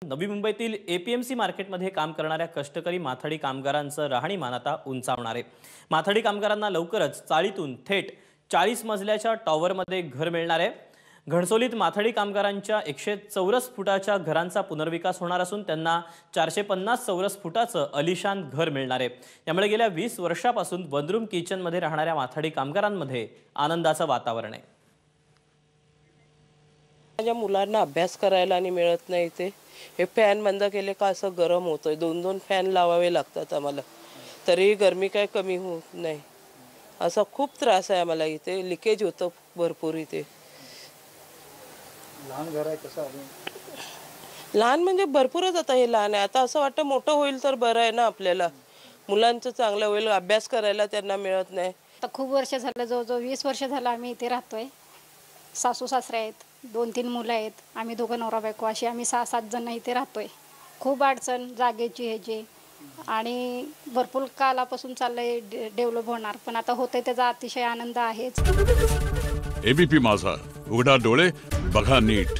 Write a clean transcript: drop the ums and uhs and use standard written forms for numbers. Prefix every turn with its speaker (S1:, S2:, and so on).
S1: नवी मुंबईतील एपीएमसी मार्केटमध्ये काम करणाऱ्या कष्टकरी माथाडी कामगारांचं राहणीमान आता उंचावणार आहे। माथाडी कामगारांना लवकरच चाळीतून थेट 40 मजल्याच्या टॉवरमध्ये घर मिळणार आहे। घणसोलीत माथाडी कामगारांच्या 100 चौरस फुटाच्या घरांचा पुनर्विकास होणार असून त्यांना 450 चौरस फुटाचं अलिशान घर मिळणार आहे। त्यामुळे गेल्या 20 वर्षापासून वनरूम किचनमध्ये राहणाऱ्या माथाडी कामगारांमध्ये आनंदाचं वातावरण आहे।
S2: माझ्या मुलांना अभ्यास करायला आणि मिळत नाही ते हे फॅन बंद केले का असं गरम होतंय। 2-2 फॅन लावावे लागतात आम्हाला, तरी गरमी काय कमी होत नाही। असा खूप त्रास आहे आम्हाला, इथे लिकेज होतं भरपूर। इथे
S3: लहान घर आहे कसं आहे?
S2: लहान म्हणजे भरपूरच आता हे लहान आहे। आता असं वाटतं मोठं होईल तर बरं आहे ना, आपल्याला मुलांचं चांगलं होईल। अभ्यास करायला त्यांना मिळत नाही।
S4: आता खूप वर्ष झालं, जवळजवळ 20 वर्ष झालं आम्ही इथे राहतोय। सासू सासरे आहेत, 2-3 मुलं आहेत, आम्ही दोघं नवरा बायको अशी आम्ही 6-7 जण इथे राहतोय। खूप अडचण जागेची ह्याची आणि भरपूर कालापासून चाललंय डेव्हलप होणार, पण आता होतंय त्याचा अतिशय आनंद आहेच।
S5: एबीपी माझा, उघडा डोळे बघा नीट।